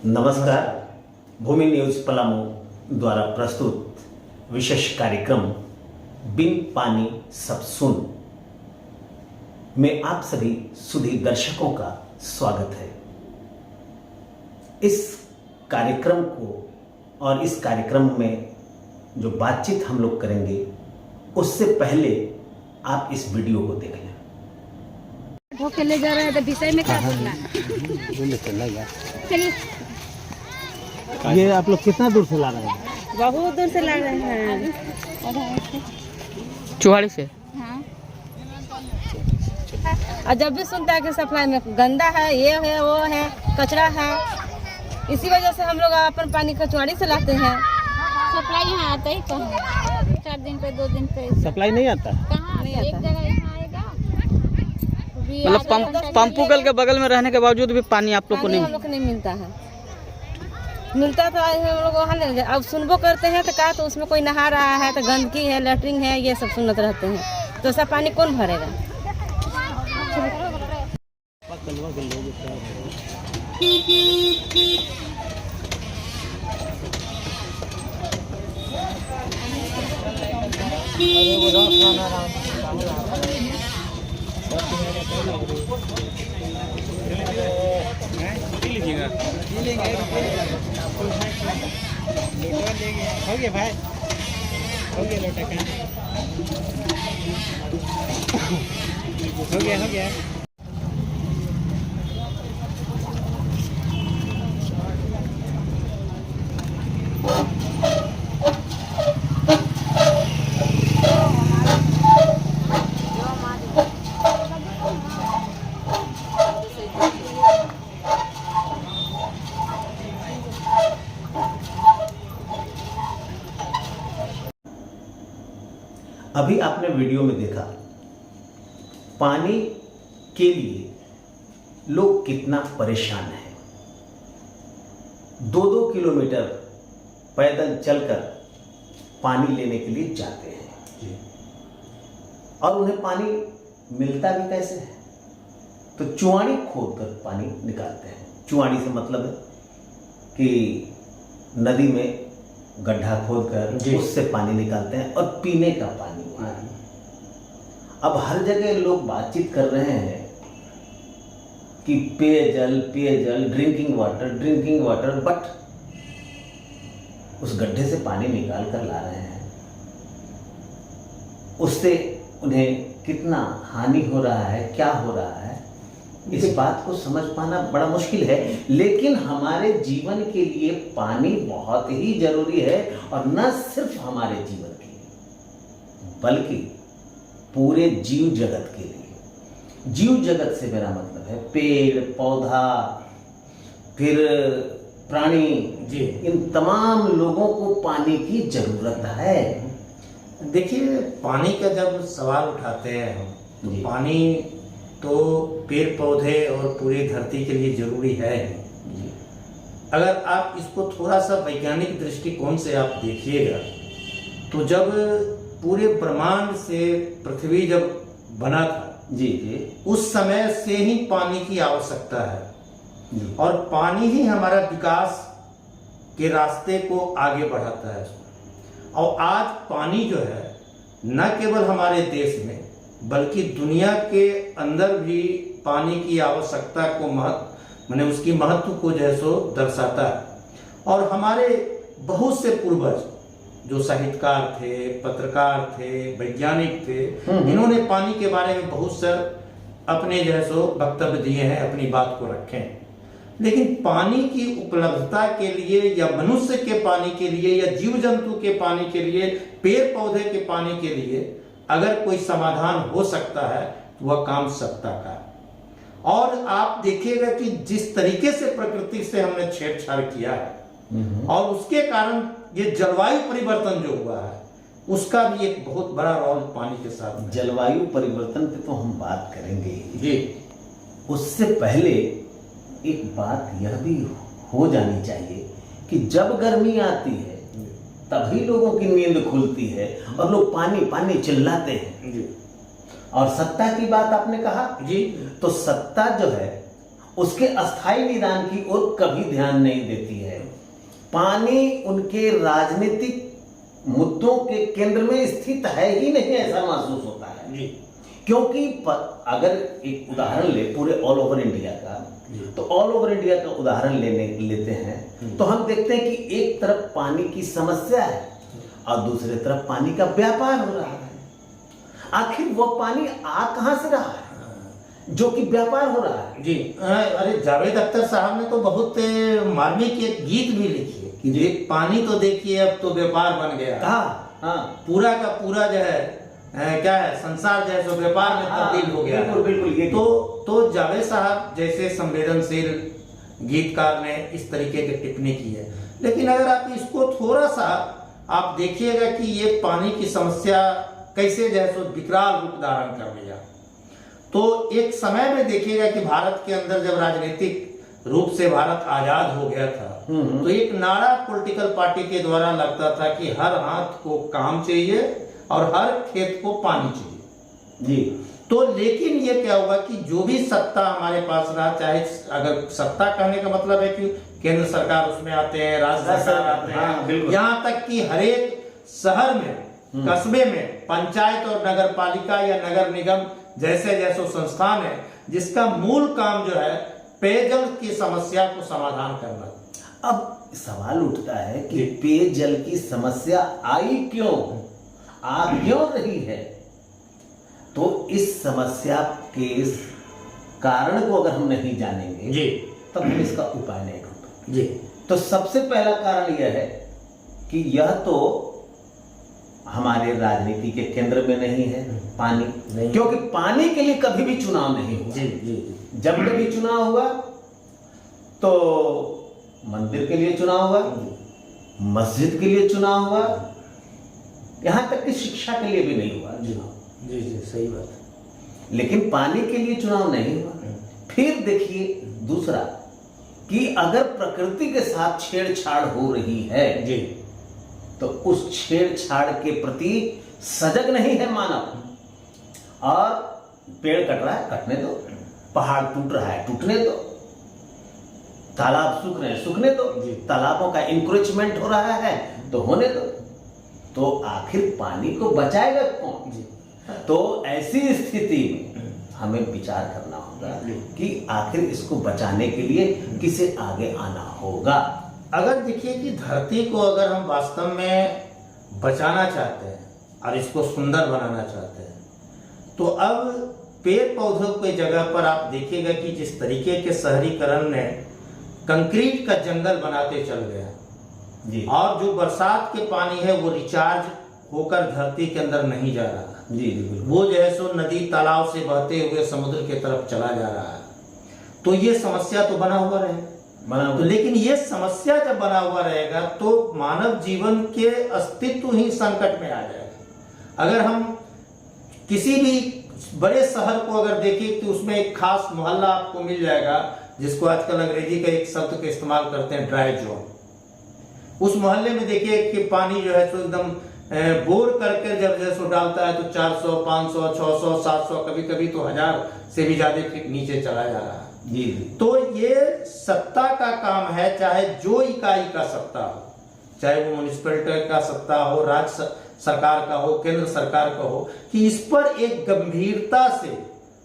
नमस्कार। भूमि न्यूज पलामू द्वारा प्रस्तुत विशेष कार्यक्रम बिन पानी सब सुन में आप सभी सुधी दर्शकों का स्वागत है। इस कार्यक्रम को और इस कार्यक्रम में जो बातचीत हम लोग करेंगे उससे पहले आप इस वीडियो को देख लें। धोखे ले जा रहे हैं तो विषय में क्या बोलना है? चलिए। ये आप लोग कितना दूर से ला रहे हैं? बहुत दूर से ला रहे हैं, चुहाड़ी से। हाँ। और जब भी सुनता है कि सप्लाई में गंदा है, ये है, वो है, कचरा है, इसी वजह से हम लोग अपन पानी कचौड़ी से लाते हैं। सप्लाई यहाँ आता ही कहाँ? 4 दिन पे 2 दिन पे सप्लाई नहीं आता? कहाँ? नहीं एक आता। जगह यहाँ आएगा। मतलब पंपुकल के बगल में रहने के बावजूद भी पानी आप लोग को पानी हम नहीं लोग को नहीं मिलता है। मिलता तो हम लोग वहाँ ले जाए। अब सुनबो करते हैं तो कहा तो उसमें कोई नहा रहा है तो गंदगी है, लेटरिन है, ये सब सुनते रहते हैं। तो ऐसा पानी कौन भरेगा? हो गया भाई, हो गया लोटा का, हो गया। अभी आपने वीडियो में देखा पानी के लिए लोग कितना परेशान हैं। 2-2 किलोमीटर पैदल चलकर पानी लेने के लिए जाते हैं और उन्हें पानी मिलता भी कैसे है? तो चुआड़ी खोदकर पानी निकालते हैं। चुआड़ी से मतलब है कि नदी में गड्ढा खोदकर उससे पानी निकालते हैं और पीने का पानी। अब हर जगह लोग बातचीत कर रहे हैं कि पेयजल, ड्रिंकिंग वाटर, बट उस गड्ढे से पानी निकाल कर ला रहे हैं, उससे उन्हें कितना हानि हो रहा है, क्या हो रहा है, इस बात को समझ पाना बड़ा मुश्किल है। लेकिन हमारे जीवन के लिए पानी बहुत ही जरूरी है और न सिर्फ हमारे जीवन के लिए बल्कि पूरे जीव जगत के लिए। जीव जगत से मेरा मतलब है पेड़ पौधा, फिर प्राणी, इन तमाम लोगों को पानी की जरूरत है। देखिए, पानी का जब सवाल उठाते हैं हम, तो पानी तो पेड़ पौधे और पूरी धरती के लिए जरूरी है। अगर आप इसको थोड़ा सा वैज्ञानिक दृष्टिकोण से आप देखिएगा तो जब पूरे ब्रह्मांड से पृथ्वी जब बना था उस समय से ही पानी की आवश्यकता है और पानी ही हमारा विकास के रास्ते को आगे बढ़ाता है। और आज पानी जो है न केवल हमारे देश में बल्कि दुनिया के अंदर भी पानी की आवश्यकता को माने उसकी महत्व को जैसो दर्शाता है। और हमारे बहुत से पूर्वज जो साहित्यकार थे, पत्रकार थे, वैज्ञानिक थे, इन्होंने पानी के बारे में बहुत से अपने जैसो वक्तव्य दिए हैं, अपनी बात को रखे हैं। लेकिन पानी की उपलब्धता के लिए या मनुष्य के पानी के लिए या जीव जंतु के पानी के लिए, पेड़ पौधे के पानी के लिए अगर कोई समाधान हो सकता है तो वह काम सत्ता का है। और आप देखिएगा कि जिस तरीके से प्रकृति से हमने छेड़छाड़ किया है और उसके कारण ये जलवायु परिवर्तन जो हुआ है उसका भी एक बहुत बड़ा रोल पानी के साथ। जलवायु परिवर्तन पे तो हम बात करेंगे जी। उससे पहले एक बात यह भी हो जानी चाहिए कि जब गर्मी आती है तभी लोगों की नींद खुलती है और लोग पानी पानी चिल्लाते हैं। और सत्ता की बात आपने कहा जी, तो सत्ता जो है उसके अस्थायी निदान की ओर कभी ध्यान नहीं देती है। पानी उनके राजनीतिक मुद्दों के केंद्र में स्थित है ही नहीं, ऐसा महसूस होता है जी। क्योंकि अगर एक उदाहरण ले पूरे ऑल ओवर इंडिया का, तो ऑल ओवर इंडिया का उदाहरण लेते हैं तो हम देखते हैं कि एक तरफ पानी की समस्या है और दूसरी तरफ पानी का व्यापार हो रहा है। आखिर वो पानी आ कहां से रहा है जो कि व्यापार हो रहा है? जी। अरे जावेद अख्तर साहब ने तो बहुत मार्मिक एक गीत भी लिखी है कि पानी तो देखिए अब तो व्यापार बन गया। हाँ, पूरा का पूरा जो है क्या है, संसार जो है सो व्यापार में तब्दील हो गया। बिल्कुल बिल्कुल। ये तो जावेद साहब जैसे संवेदनशील गीतकार ने इस तरीके की टिप्पणी की है। लेकिन अगर आप इसको थोड़ा सा आप देखिएगा कि ये पानी की समस्या कैसे जो है सो विकराल रूप धारण कर लिया, तो एक समय में देखिएगा कि भारत के अंदर जब राजनीतिक रूप से भारत आजाद हो गया था तो एक नारा पॉलिटिकल पार्टी के द्वारा लगता था कि हर हाथ को काम चाहिए और हर खेत को पानी चाहिए जी। तो लेकिन ये क्या हुआ कि जो भी सत्ता हमारे पास रहा, चाहे अगर सत्ता कहने का मतलब है कि केंद्र सरकार उसमें आते हैं, राज्य सरकार आते हैं, यहाँ तक कि हर एक शहर में कस्बे में पंचायत और नगर पालिका या नगर निगम जैसे जैसे संस्थान है जिसका मूल काम जो है पेयजल की समस्या को समाधान करना। अब सवाल उठता है कि पेयजल की समस्या आई क्यों, आ क्यों रही है? तो इस समस्या के कारण को अगर हम नहीं जानेंगे जी तब हम इसका उपाय नहीं ढूंढ पाएंगे जी। तो सबसे पहला कारण यह है कि यह तो हमारे राजनीति के केंद्र में नहीं है पानी नहीं। क्योंकि पानी के लिए कभी भी चुनाव नहीं हुआ जी जी। जब कभी चुनाव हुआ तो मंदिर के लिए चुनाव हुआ, मस्जिद के लिए चुनाव हुआ, यहां तक कि शिक्षा के लिए भी नहीं हुआ चुनाव जी जी। सही बात है। लेकिन पानी के लिए चुनाव नहीं हुआ। फिर देखिए दूसरा कि अगर प्रकृति के साथ छेड़छाड़ हो रही है जी तो उस छेड़छाड़ के प्रति सजग नहीं है मानव। और पेड़ कट रहा है, कटने दो, पहाड़ टूट रहा है, टूटने दो, तालाब सूख रहे हैं, सूखने दो, तालाबों का इंक्रोचमेंट हो रहा है तो होने दो। तो आखिर पानी को बचाएगा कौन जी? तो ऐसी स्थिति में हमें विचार करना होगा कि आखिर इसको बचाने के लिए किसे आगे आना होगा। अगर देखिए कि धरती को अगर हम वास्तव में बचाना चाहते हैं और इसको सुंदर बनाना चाहते हैं तो अब पेड़ पौधों की जगह पर आप देखिएगा कि जिस तरीके के शहरीकरण ने कंक्रीट का जंगल बनाते चल गया जी, और जो बरसात के पानी है वो रिचार्ज होकर धरती के अंदर नहीं जा रहा जी, वो जो है सो नदी तालाब से बहते हुए समुद्र के तरफ चला जा रहा है। तो ये समस्या तो बना हुआ रहेगा तो लेकिन ये समस्या जब बना हुआ रहेगा तो मानव जीवन के अस्तित्व ही संकट में आ जाएगा। अगर हम किसी भी बड़े शहर को अगर देखें तो उसमें एक खास मोहल्ला आपको मिल जाएगा जिसको आजकल अंग्रेजी का एक शब्द का इस्तेमाल करते हैं ड्राई जोन। उस मोहल्ले में देखिए कि पानी जो है सो एकदम बोर करके जब जैसो डालता है तो 400, 500, 600, 700 कभी कभी तो 1000 से भी ज्यादा फीट नीचे चला जा रहा है जी। तो ये सत्ता का काम है, चाहे जो इकाई का सत्ता हो, चाहे वो म्युनिसिपैलिटी का सत्ता हो, राज्य सरकार का हो, केंद्र सरकार का हो, कि इस पर एक गंभीरता से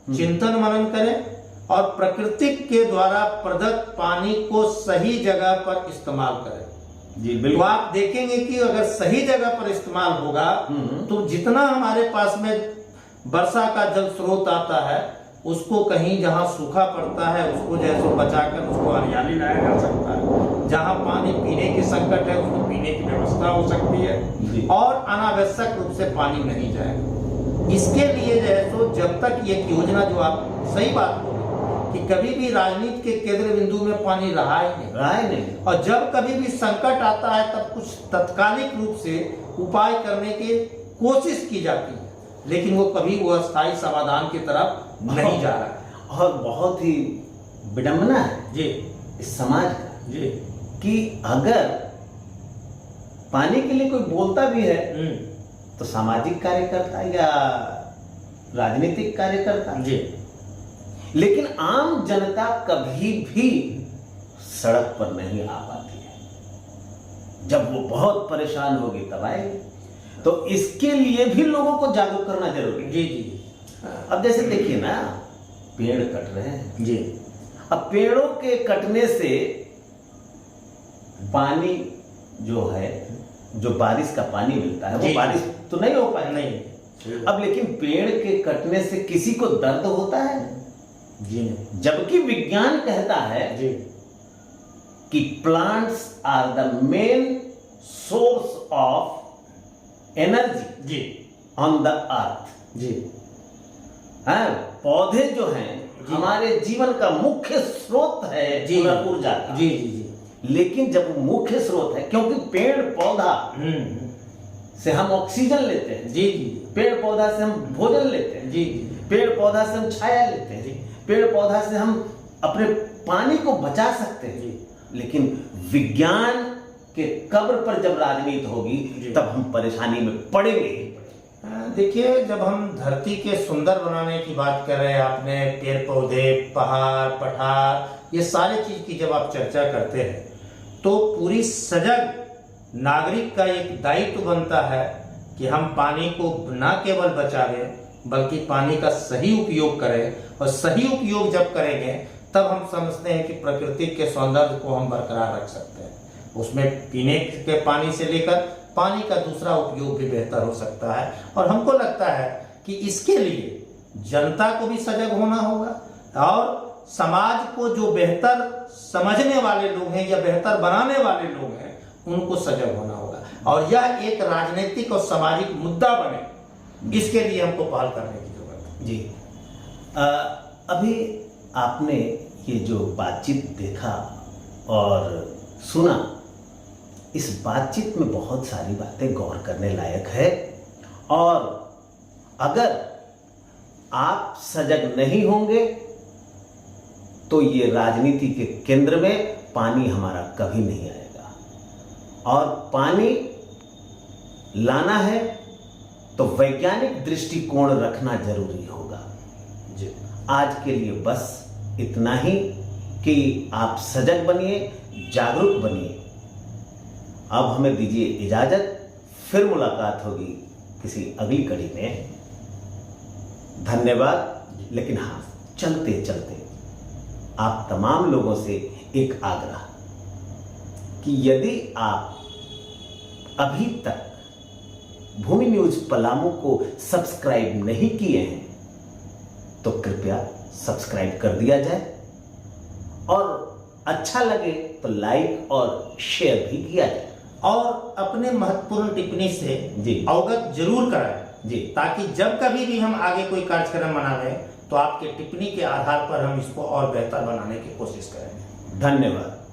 चिंतन मनन करें और प्रकृति के द्वारा प्रदत्त पानी को सही जगह पर इस्तेमाल करें जी। बिल्कुल। तो आप देखेंगे कि अगर सही जगह पर इस्तेमाल होगा तो जितना हमारे पास में वर्षा का जल स्रोत आता है उसको कहीं जहां सूखा पड़ता है उसको जैसे बचाकर उसको हरियाली लाया जा सकता है। जहां पानी पीने की संकट है उसको पीने की व्यवस्था हो सकती है और अनावश्यक रूप से पानी नहीं जाएगा। इसके लिए जो है सो जब तक ये योजना जो आप सही बात बोले कि कभी भी राजनीति के केंद्र बिंदु में पानी रहा ही नहीं और जब कभी भी संकट आता है तब कुछ तत्कालिक रूप से उपाय करने की कोशिश की जाती है लेकिन वो कभी वो अस्थायी समाधान की तरफ नहीं जा रहा है। और बहुत ही विडंबना है जी इस समाज का जी कि अगर पानी के लिए कोई बोलता भी है तो सामाजिक कार्यकर्ता या राजनीतिक कार्यकर्ता जी लेकिन आम जनता कभी भी सड़क पर नहीं आ पाती है। जब वो बहुत परेशान होगी तब आएगी। तो इसके लिए भी लोगों को जागरूक करना जरूरी है। जी जी अब जैसे देखिए ना, पेड़ कट रहे हैं जी। अब पेड़ों के कटने से पानी जो है, जो बारिश का पानी मिलता है, वो जी। बारिश तो नहीं हो पाएगी। नहीं। अब लेकिन पेड़ के कटने से किसी को दर्द होता है? जी जबकि विज्ञान कहता है जी कि plants are the main source of energy जी ऑन द अर्थ। जी हाँ, पौधे जो हैं हमारे जीवन का मुख्य स्रोत है जी ऊर्जा का। जी जी जी। लेकिन जब वो मुख्य स्रोत है, क्योंकि पेड़ पौधा से हम ऑक्सीजन लेते हैं, जी जी पेड़ पौधा से हम भोजन लेते हैं, जी पेड़ पौधा से हम छाया लेते हैं, पेड़ पौधा से हम अपने पानी को बचा सकते हैं। लेकिन विज्ञान के कब्र पर जब राजनीति होगी तब हम परेशानी में पड़ेंगे। देखिए, जब हम धरती के सुंदर बनाने की बात कर रहे हैं, आपने पेड़ पौधे, पहाड़, पठार, ये सारे चीज की जब आप चर्चा करते हैं तो पूरी सजग नागरिक का एक दायित्व बनता है कि हम पानी को न केवल बचावें बल्कि पानी का सही उपयोग करें। और सही उपयोग जब करेंगे तब हम समझते हैं कि प्रकृति के सौंदर्य को हम बरकरार रख सकते हैं। उसमें पीने के पानी से लेकर पानी का दूसरा उपयोग भी बेहतर हो सकता है। और हमको लगता है कि इसके लिए जनता को भी सजग होना होगा और समाज को जो बेहतर समझने वाले लोग हैं या बेहतर बनाने वाले लोग हैं उनको सजग होना होगा और यह एक राजनीतिक और सामाजिक मुद्दा बने, इसके लिए हमको पहल करने की जरूरत है। जी, अभी आपने ये जो बातचीत देखा और सुना, इस बातचीत में बहुत सारी बातें गौर करने लायक है। और अगर आप सजग नहीं होंगे तो ये राजनीति के केंद्र में पानी हमारा कभी नहीं आएगा। और पानी लाना है तो वैज्ञानिक दृष्टिकोण रखना जरूरी होगा। जी, आज के लिए बस इतना ही कि आप सजग बनिए, जागरूक बनिए। अब हमें दीजिए इजाजत, फिर मुलाकात होगी किसी अगली कड़ी में। धन्यवाद। लेकिन हाँ, चलते चलते आप तमाम लोगों से एक आग्रह कि यदि आप अभी तक भूमि न्यूज पलामू को सब्सक्राइब नहीं किए हैं तो कृपया सब्सक्राइब कर दिया जाए और अच्छा लगे तो लाइक और शेयर भी किया जाए और अपने महत्वपूर्ण टिप्पणी से जी अवगत जरूर कराएं जी, ताकि जब कभी भी हम आगे कोई कार्यक्रम बनावे तो आपके टिप्पणी के आधार पर हम इसको और बेहतर बनाने की कोशिश करेंगे। धन्यवाद।